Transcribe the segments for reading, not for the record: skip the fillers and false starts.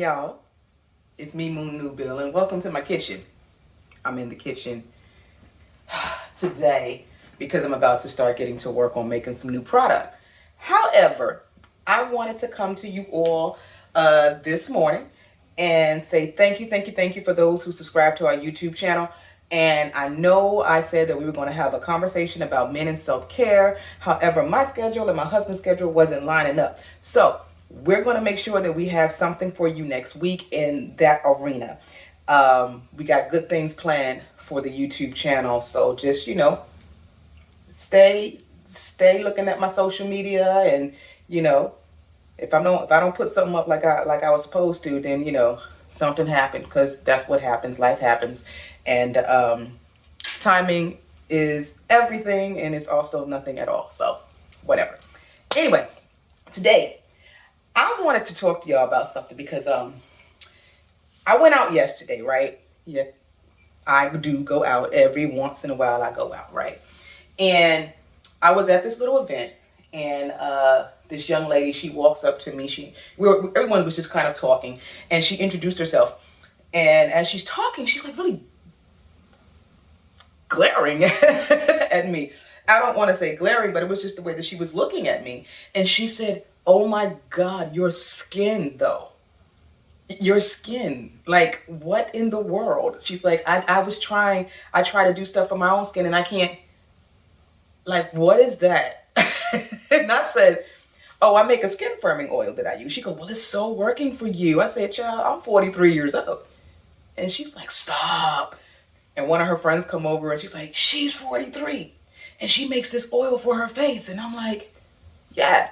y'all. It's me, Moon New Bill, and welcome to my kitchen. I'm in the kitchen today because I'm about to start getting to work on making some new product. However, I wanted to come to you all this morning and say thank you for those who subscribe to our YouTube channel. And I know I said that we were going to have a conversation about men and self-care. However, my schedule and my husband's schedule wasn't lining up. So we're going to make sure that we have something for you next week in that arena. We got good things planned for the YouTube channel. So just, stay looking at my social media, and, if I don't put something up like I was supposed to, then, something happened, because that's what happens. Life happens. And timing is everything, and it's also nothing at all. So whatever. Anyway, today I wanted to talk to y'all about something because I went out yesterday, right? Yeah, I do go out every once in a while. I go out, right? And I was at this little event, and this young lady, she walks up to me. Everyone was just kind of talking, and she introduced herself. And as she's talking, she's like really glaring at me. I don't want to say glaring, but it was just the way that she was looking at me. And she said, "Oh my God, your skin though. Your skin. Like, what in the world?" She's like, I try to do stuff for my own skin and I can't. Like, what is that? And I said, "Oh, I make a skin firming oil that I use." She goes, "Well, it's so working for you." I said, "Child, I'm 43 years old." And she's like, "Stop." And one of her friends come over and she's like, "She's 43 and she makes this oil for her face." And I'm like, yeah.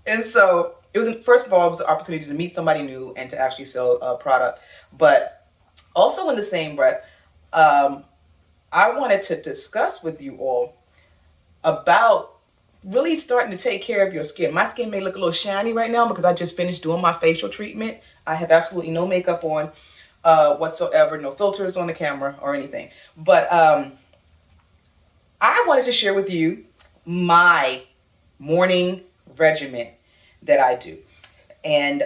And so first of all, it was the opportunity to meet somebody new and to actually sell a product. But also in the same breath, I wanted to discuss with you all about really starting to take care of your skin. My skin may look a little shiny right now because I just finished doing my facial treatment. I have absolutely no makeup on whatsoever, no filters on the camera or anything. But I wanted to share with you my morning regimen that I do. And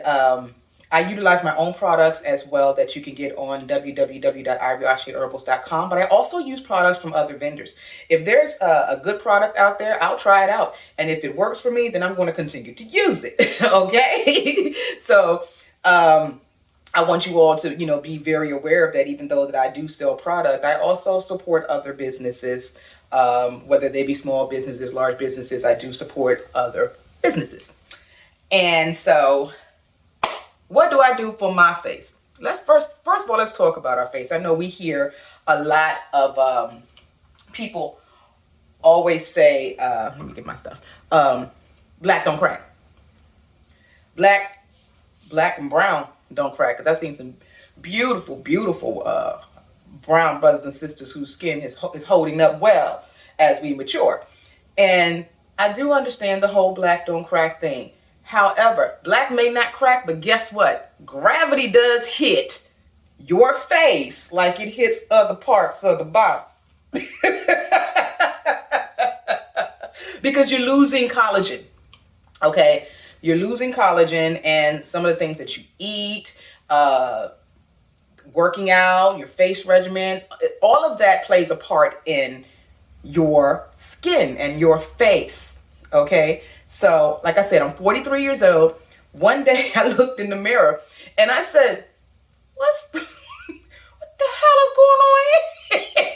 I utilize my own products as well that you can get on www.ivyashiherbals.com. But I also use products from other vendors. If there's a good product out there, I'll try it out. And if it works for me, then I'm going to continue to use it. Okay? So I want you all to, be very aware of that. Even though that I do sell product, I also support other businesses, whether they be small businesses, large businesses. I do support other businesses. And so what do I do for my face? First of all, let's talk about our face. I know we hear a lot of people always say, let me get my stuff. Black don't crack. Black and brown don't crack. Because I've seen some beautiful brown brothers and sisters whose skin is holding up well as we mature. And I do understand the whole black don't crack thing. However, black may not crack, but guess what? Gravity does hit your face like it hits other parts of the body. Because you're losing collagen. Okay? You're losing collagen, and some of the things that you eat, working out, your face regimen, all of that plays a part in your skin and your face. Okay? So, like I said, I'm 43 years old. One day I looked in the mirror and I said, what the hell is going on here?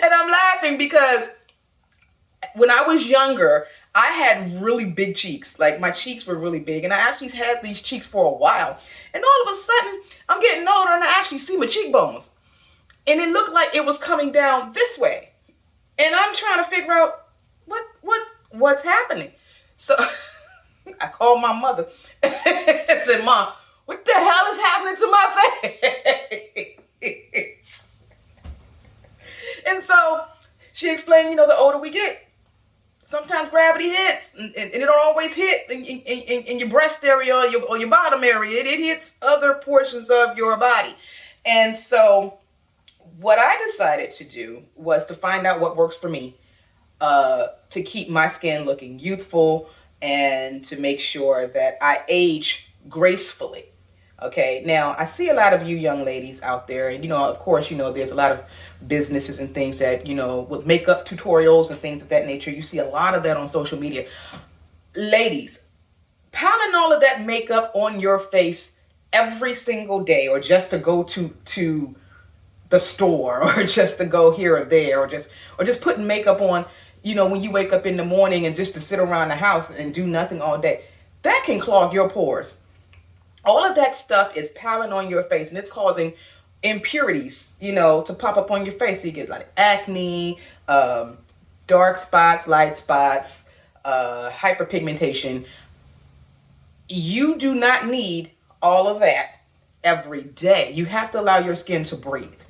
And I'm laughing because when I was younger, I had really big cheeks. Like, my cheeks were really big, and I actually had these cheeks for a while. And all of a sudden, I'm getting older and I actually see my cheekbones. And it looked like it was coming down this way. And I'm trying to figure out what's happening. So I called my mother and said, "Mom, what the hell is happening to my face?" And so she explained, the older we get, sometimes gravity hits, and it don't always hit in your breast area or your bottom area. It hits other portions of your body. And so what I decided to do was to find out what works for me, to keep my skin looking youthful, and to make sure that I age gracefully. Okay, now I see a lot of you young ladies out there, and of course, there's a lot of businesses and things that, with makeup tutorials and things of that nature. You see a lot of that on social media. Ladies, piling all of that makeup on your face every single day, or just to go to the store, or just to go here or there, or just putting makeup on, when you wake up in the morning, and just to sit around the house and do nothing all day, that can clog your pores. All of that stuff is piling on your face, and it's causing impurities, to pop up on your face. So you get like acne, dark spots, light spots, hyperpigmentation. You do not need all of that every day. You have to allow your skin to breathe.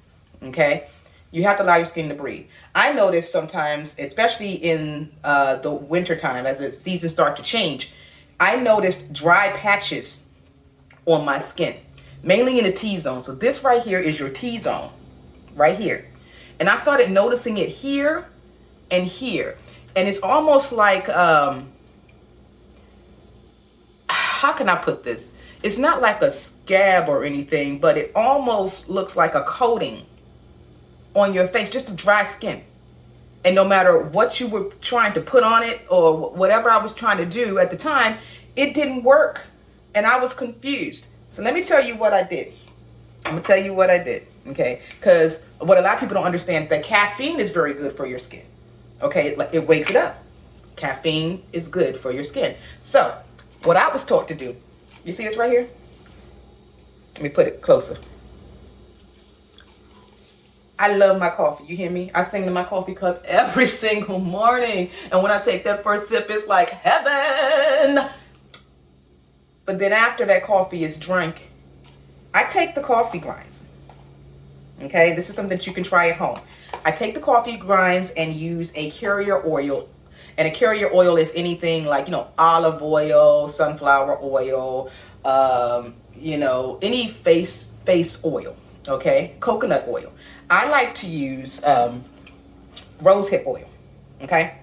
Okay? You have to allow your skin to breathe. I notice sometimes, especially in the winter time, as the seasons start to change, I notice dry patches on my skin, mainly in the T-zone. So this right here is your T-zone, right here. And I started noticing it here and here. And it's almost like, how can I put this? It's not like a scab or anything, but it almost looks like a coating on your face, just a dry skin. And no matter what you were trying to put on it, or whatever I was trying to do at the time, it didn't work. And I was confused. So let me tell you what I did. I'm going to tell you what I did. Okay? Because what a lot of people don't understand is that caffeine is very good for your skin. Okay? It's like it wakes it up. Caffeine is good for your skin. So what I was taught to do, you see this right here? Let me put it closer. I love my coffee. You hear me? I sing to my coffee cup every single morning. And when I take that first sip, it's like heaven. But then after that coffee is drank, I take the coffee grinds. Okay? This is something that you can try at home. I take the coffee grinds and use a carrier oil. And a carrier oil is anything like, olive oil, sunflower oil, any face oil. Okay? Coconut oil. I like to use rosehip oil, okay?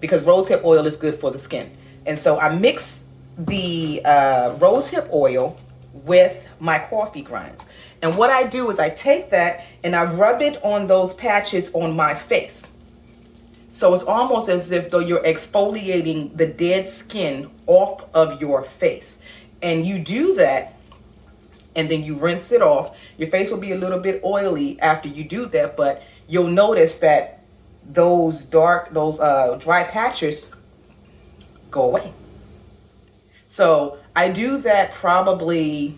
Because rosehip oil is good for the skin. And so I mix the rosehip oil with my coffee grinds. And what I do is I take that and I rub it on those patches on my face. So it's almost as if though you're exfoliating the dead skin off of your face. And you do that, and then you rinse it off. Your face will be a little bit oily after you do that, but you'll notice that those dry patches go away. So I do that probably,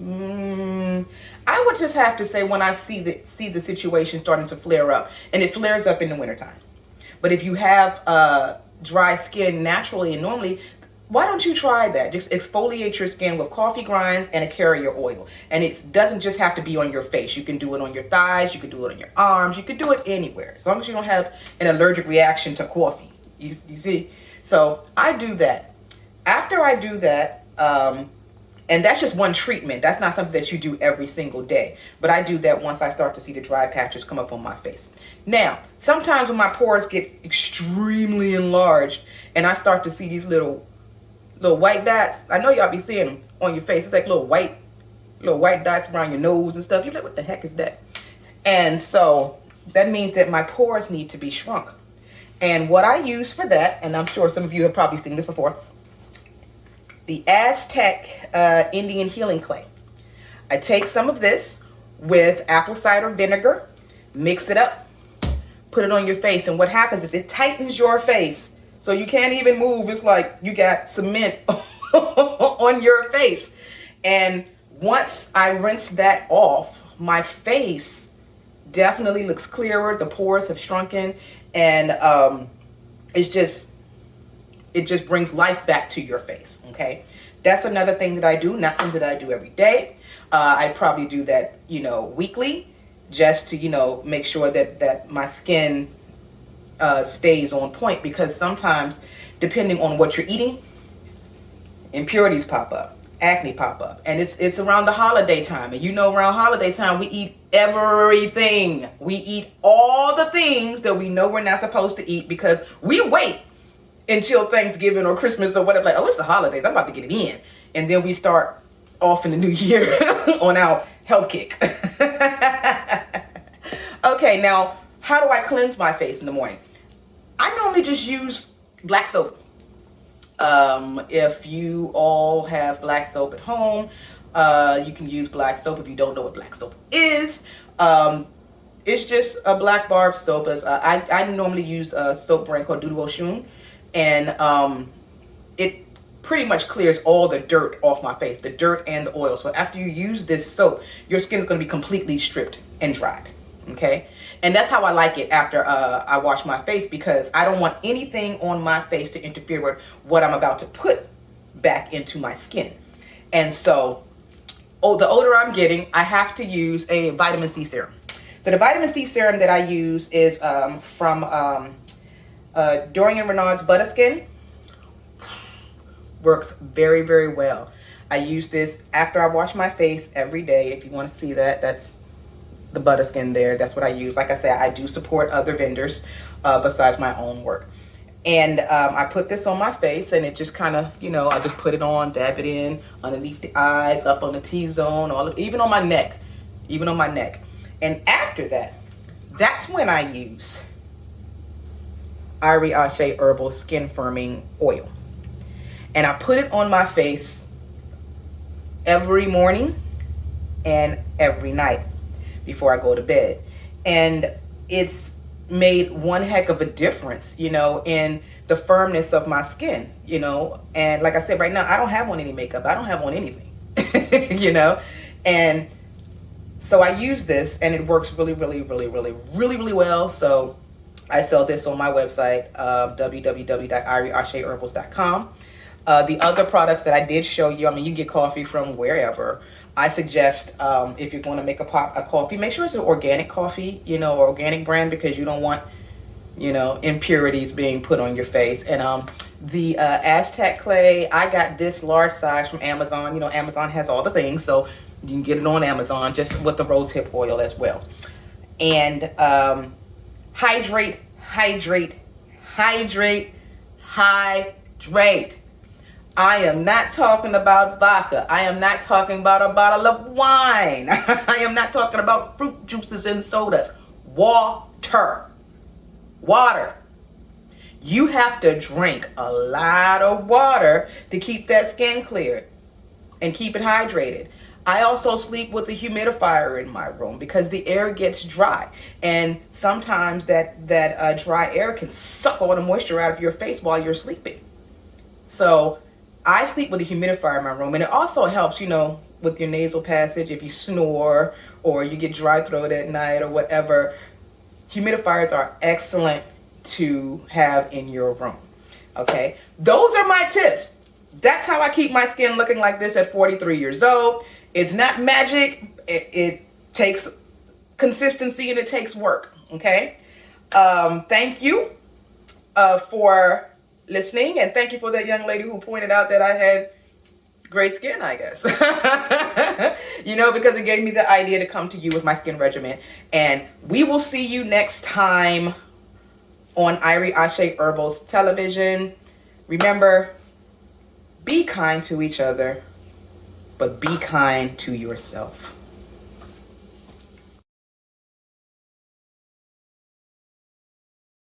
I would just have to say when I see the situation starting to flare up, and it flares up in the wintertime. But if you have dry skin naturally and normally, why don't you try that? Just exfoliate your skin with coffee grinds and a carrier oil. And it doesn't just have to be on your face. You can do it on your thighs. You can do it on your arms. You can do it anywhere. As long as you don't have an allergic reaction to coffee. You see? So I do that. After I do that, and that's just one treatment. That's not something that you do every single day. But I do that once I start to see the dry patches come up on my face. Now, sometimes when my pores get extremely enlarged and I start to see these little white dots. I know y'all be seeing them on your face. It's like little white dots around your nose and stuff. You're like, what the heck is that? And so that means that my pores need to be shrunk. And what I use for that, and I'm sure some of you have probably seen this before, the Aztec Indian healing clay. I take some of this with apple cider vinegar, mix it up, put it on your face. And what happens is it tightens your face. So you can't even move. It's like you got cement on your face. And once I rinse that off, my face definitely looks clearer. The pores have shrunken. And it just brings life back to your face. Okay. That's another thing that I do. Not something that I do every day. I probably do that, weekly, just to, make sure that my skin stays on point, because sometimes, depending on what you're eating, impurities pop up, acne pop up, and it's around the holiday time, and around holiday time we eat everything. We eat all the things that we know we're not supposed to eat because we wait until Thanksgiving or Christmas or whatever. Like, oh, it's the holidays, I'm about to get it in. And then we start off in the new year on our health kick. Okay, now, how do I cleanse my face in the morning? I normally just use black soap. If you all have black soap at home, you can use black soap. If you don't know what black soap is, it's just a black bar of soap. I normally use a soap brand called Dudu Oshun, and it pretty much clears all the dirt off my face, the dirt and the oil. So after you use this soap, your skin is going to be completely stripped and dried. Okay, and that's how I like it after I wash my face, because I don't want anything on my face to interfere with what I'm about to put back into my skin. And so, the older I'm getting, I have to use a vitamin C serum. So the vitamin C serum that I use is from Dorian Renard's Butter Skin. Works very, very well. I use this after I wash my face every day. If you want to see that, that's the Butter Skin there. That's what I use. Like I said, I do support other vendors besides my own work. And I put this on my face, and it just kind of, I just put it on, dab it in underneath the eyes, up on the T-zone, even on my neck. And after that, that's when I use Irie Ashe Herbal Skin Firming Oil. And I put it on my face every morning and every night before I go to bed. And it's made one heck of a difference, in the firmness of my skin, And like I said, right now, I don't have on any makeup. I don't have on anything, And so I use this, and it works really, really, really, really, really, really well. So I sell this on my website, www.irieasheherbals.com. The other products that I did show you, you can get coffee from wherever. I suggest if you're going to make a coffee, make sure it's an organic coffee, or organic brand, because you don't want, impurities being put on your face. And the Aztec clay, I got this large size from Amazon. Amazon has all the things, so you can get it on Amazon, just with the rosehip oil as well. And hydrate. I am not talking about vodka. I am not talking about a bottle of wine. I am not talking about fruit juices and sodas. Water. You have to drink a lot of water to keep that skin clear and keep it hydrated. I also sleep with a humidifier in my room because the air gets dry. And sometimes that dry air can suck all the moisture out of your face while you're sleeping. So I sleep with a humidifier in my room, and it also helps, with your nasal passage. If you snore or you get dry throat at night or whatever, humidifiers are excellent to have in your room. Okay, those are my tips. That's how I keep my skin looking like this at 43 years old. It's not magic. It takes consistency, and it takes work. Okay, thank you for listening, and thank you for that young lady who pointed out that I had great skin, I guess. Because it gave me the idea to come to you with my skin regimen. And we will see you next time on Irie Ashe Herbals Television. Remember, be kind to each other, but be kind to yourself.